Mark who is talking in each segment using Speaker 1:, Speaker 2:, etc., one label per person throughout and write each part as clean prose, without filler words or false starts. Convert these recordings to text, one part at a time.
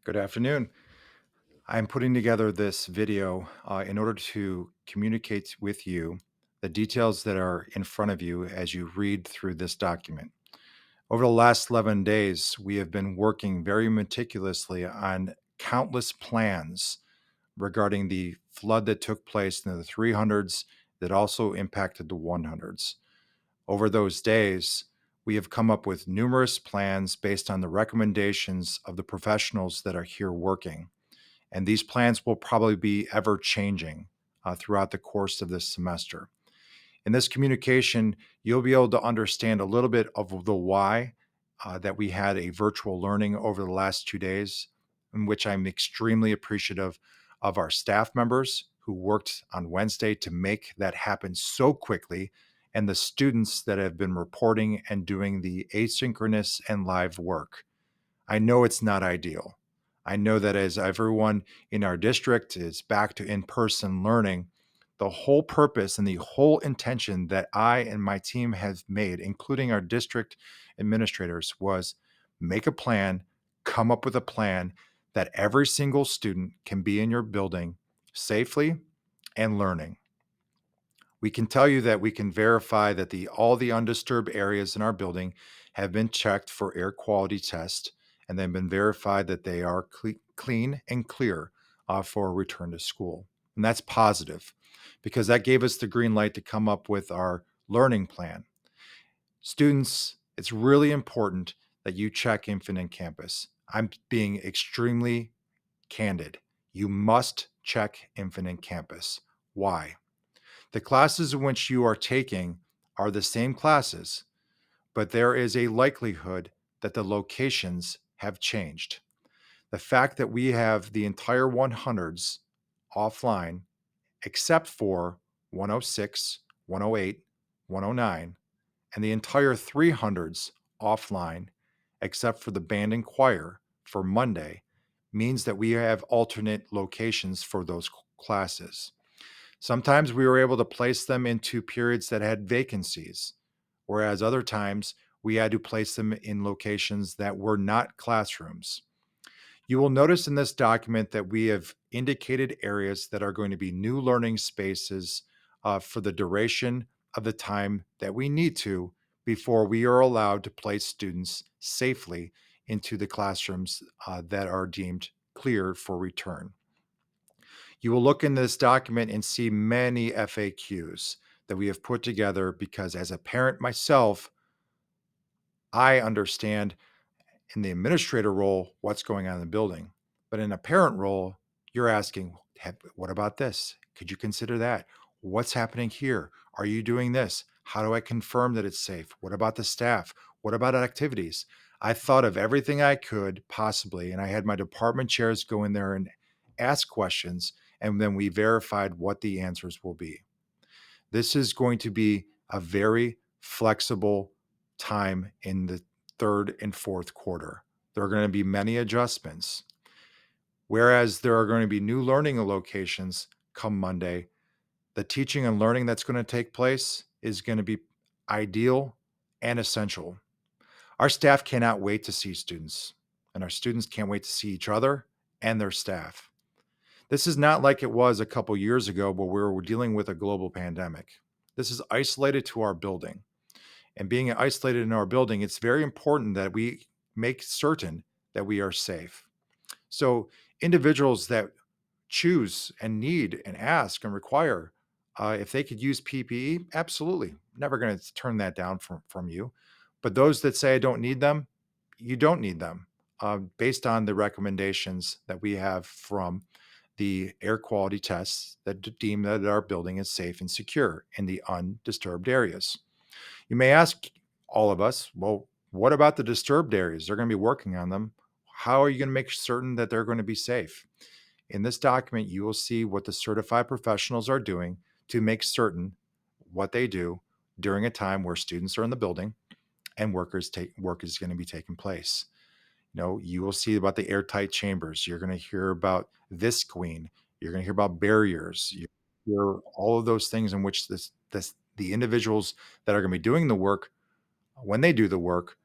Speaker 1: Good afternoon. I'm putting together this video in order to communicate with you the details that are in front of you as you read through this document. Over the last 11 days, we have been working very meticulously on countless plans regarding the flood that took place in the 300s that also impacted the 100s. Over those days, we have come up with numerous plans based on the recommendations of the professionals that are here working. And these plans will probably be ever changing throughout the course of this semester. In this communication, you'll be able to understand a little bit of the why that we had a virtual learning over the last 2 days, in which I'm extremely appreciative of our staff members who worked on Wednesday to make that happen so quickly, and the students that have been reporting and doing the asynchronous and live work. I know it's not ideal. I know that as everyone in our district is back to in person learning, the whole purpose and the whole intention that I and my team have made, including our district administrators, was make a plan, come up with a plan that every single student can be in your building safely and learning. We can tell you that we can verify that all the undisturbed areas in our building have been checked for air quality test and they've been verified that they are clean and clear for return to school. And that's positive because that gave us the green light to come up with our learning plan. Students, it's really important that you check Infinite Campus. I'm being extremely candid. You must check Infinite Campus. Why? The classes in which you are taking are the same classes, but there is a likelihood that the locations have changed. The fact that we have the entire 100s offline, except for 106, 108, 109, and the entire 300s offline, except for the band and choir for Monday, means that we have alternate locations for those classes. Sometimes we were able to place them into periods that had vacancies, whereas other times we had to place them in locations that were not classrooms. You will notice in this document that we have indicated areas that are going to be new learning spaces for the duration of the time that we need to before we are allowed to place students safely into the classrooms that are deemed cleared for return. You will look in this document and see many FAQs that we have put together because, as a parent myself, I understand in the administrator role what's going on in the building. But in a parent role, you're asking, what about this? Could you consider that? What's happening here? Are you doing this? How do I confirm that it's safe? What about the staff? What about activities? I thought of everything I could possibly, and I had my department chairs go in there and ask questions, and then we verified what the answers will be. This is going to be a very flexible time in the third and fourth quarter. There are going to be many adjustments. Whereas there are going to be new learning locations come Monday, the teaching and learning that's going to take place is going to be ideal and essential. Our staff cannot wait to see students, and our students can't wait to see each other and their staff. This is not like it was a couple years ago where we were dealing with a global pandemic. This is isolated to our building. And being isolated in our building, it's very important that we make certain that we are safe. So, individuals that choose and need and ask and require if they could use PPE, absolutely. Never going to turn that down from you. But those that say I don't need them, you don't need them based on the recommendations that we have from the air quality tests that deem that our building is safe and secure in the undisturbed areas. You may ask all of us, well, what about the disturbed areas? They're going to be working on them. How are you going to make certain that they're going to be safe? In this document, you will see what the certified professionals are doing to make certain what they do during a time where students are in the building and work is going to be taking place. You will see about the airtight chambers. You're going to hear about visqueen. You're going to hear about barriers. You hear all of those things in which the individuals that are going to be doing the work, when they do the work,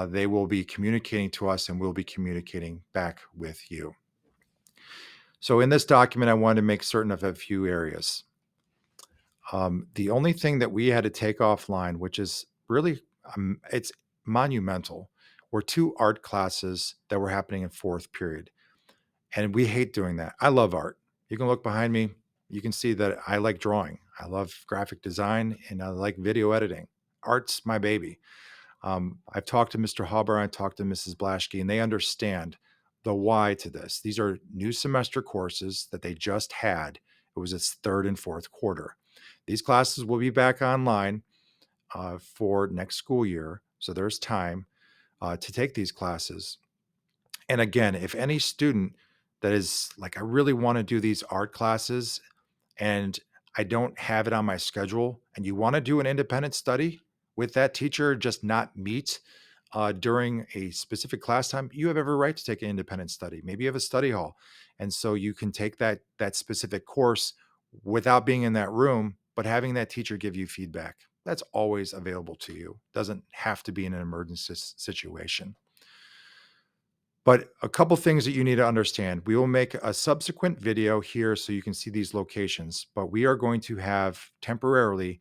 Speaker 1: They will be communicating to us and we'll be communicating back with you. So in this document, I wanted to make certain of a few areas. The only thing that we had to take offline, which is really, it's monumental, were two art classes that were happening in fourth period. And we hate doing that. I love art. You can look behind me. You can see that I like drawing. I love graphic design and I like video editing. Art's my baby. I've talked to Mr. Haber, I talked to Mrs. Blaschke, and they understand the why to this. These are new semester courses that they just had. It was its third and fourth quarter. These classes will be back online for next school year. So there's time to take these classes. And again, if any student that is like, I really want to do these art classes and I don't have it on my schedule, and you want to do an independent study with that teacher, just not meet during a specific class time, you have every right to take an independent study. Maybe you have a study hall, and so you can take that specific course without being in that room, but having that teacher give you feedback. That's always available to you. Doesn't have to be in an emergency situation. But a couple things that you need to understand. We will make a subsequent video here so you can see these locations, but we are going to have temporarily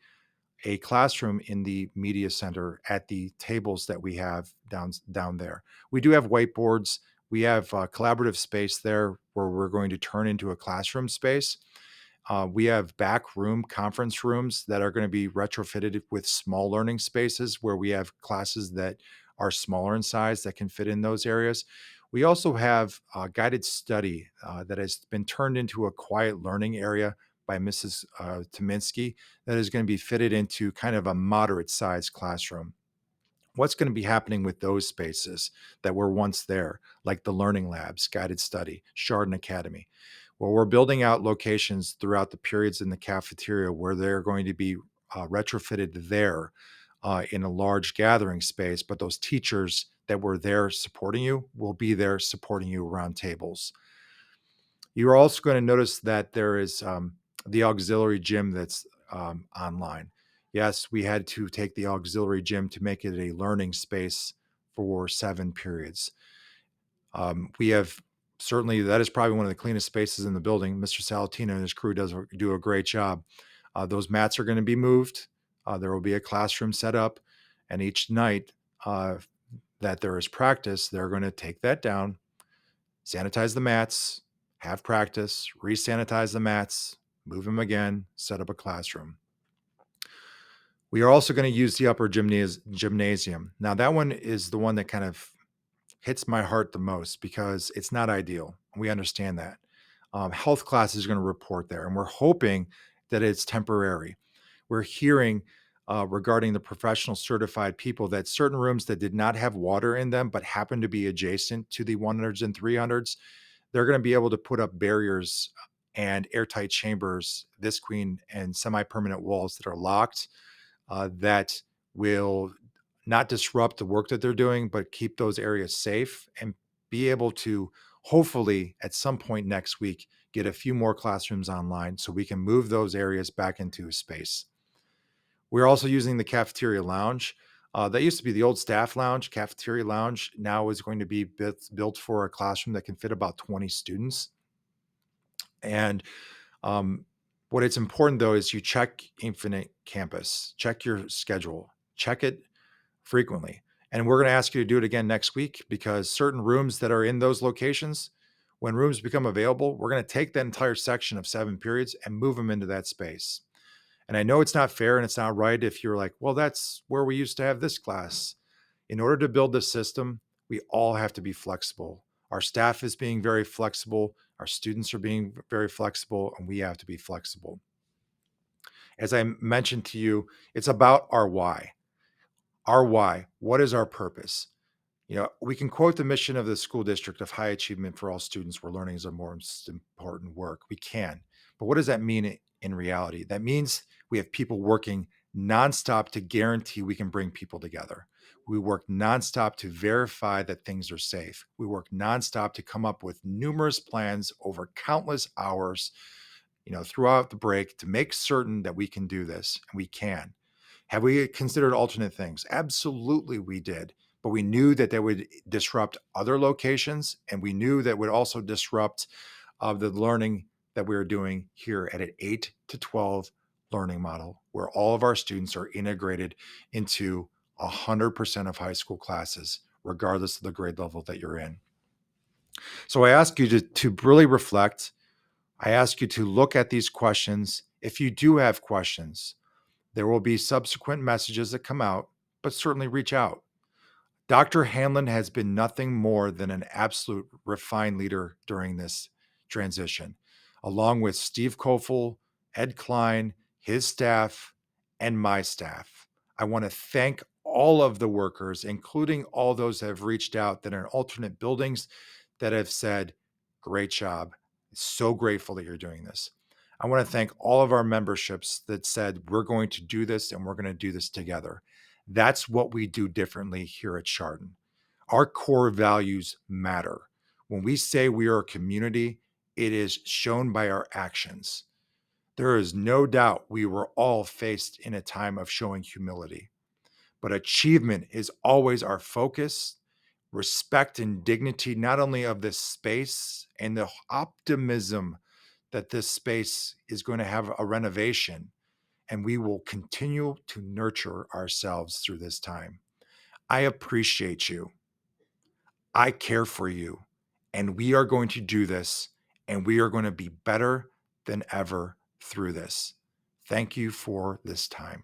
Speaker 1: a classroom in the media center at the tables that we have down there. We do have whiteboards. We have a collaborative space there where we're going to turn into a classroom space. We have back room conference rooms that are going to be retrofitted with small learning spaces where we have classes that are smaller in size that can fit in those areas. We also have guided study that has been turned into a quiet learning area by Mrs. Tominski that is going to be fitted into kind of a moderate sized classroom. What's going to be happening with those spaces that were once there, like the learning labs, guided study, Chardon Academy? Well, we're building out locations throughout the periods in the cafeteria where they're going to be retrofitted there in a large gathering space, but those teachers that were there supporting you will be there supporting you around tables. You're also going to notice that there is the auxiliary gym that's online. Yes, we had to take the auxiliary gym to make it a learning space for 7 periods. We have certainly, that is probably one of the cleanest spaces in the building. Mr. Salatino and his crew do a great job. Those mats are going to be moved. There will be a classroom set up, and each night that there is practice, they're going to take that down, sanitize the mats, have practice, re-sanitize the mats, move them again, set up a classroom. We are also going to use the upper gymnasium. Now, that one is the one that kind of hits my heart the most because it's not ideal. We understand that. Health class is going to report there, and we're hoping that it's temporary. We're hearing regarding the professional certified people that certain rooms that did not have water in them but happen to be adjacent to the 100s and 300s, they're going to be able to put up barriers and airtight chambers, visqueen and semi-permanent walls that are locked that will not disrupt the work that they're doing, but keep those areas safe and be able to hopefully at some point next week get a few more classrooms online so we can move those areas back into space. We're also using the cafeteria lounge. That used to be the old staff lounge. Cafeteria lounge now is going to be built for a classroom that can fit about 20 students. And what it's important though is you check Infinite Campus, check your schedule, check it frequently. And we're going to ask you to do it again next week because certain rooms that are in those locations, when rooms become available, we're going to take that entire section of 7 periods and move them into that space. And I know it's not fair and it's not right if you're like, well, that's where we used to have this class. In order to build this system, we all have to be flexible. Our staff is being very flexible. Our students are being very flexible, and we have to be flexible. As I mentioned to you, it's about our why. Our why. What is our purpose? You know, we can quote the mission of the school district of high achievement for all students where learning is our most important work. We can. But what does that mean in reality? That means we have people working nonstop to guarantee we can bring people together. We work nonstop to verify that things are safe. We work nonstop to come up with numerous plans over countless hours, throughout the break to make certain that we can do this, and we can. Have we considered alternate things? Absolutely, we did. but we knew that they would disrupt other locations, and we knew that would also disrupt the learning that we were doing here at an 8 to 12 learning model, where all of our students are integrated into 100% of high school classes, regardless of the grade level that you're in. So I ask you to really reflect. I ask you to look at these questions. If you do have questions, there will be subsequent messages that come out, but certainly reach out. Dr. Hanlon has been nothing more than an absolute refined leader during this transition, along with Steve Kofel, Ed Klein, his staff, and my staff. I want to thank all of the workers, including all those that have reached out that are in alternate buildings that have said, great job. So grateful that you're doing this. I want to thank all of our memberships that said, we're going to do this and we're going to do this together. That's what we do differently here at Chardon. Our core values matter. When we say we are a community, it is shown by our actions. There is no doubt we were all faced in a time of showing humility, but achievement is always our focus. Respect and dignity, not only of this space and the optimism that this space is going to have a renovation, and we will continue to nurture ourselves through this time. I appreciate you. I care for you. And we are going to do this, and we are going to be better than ever through this. Thank you for this time.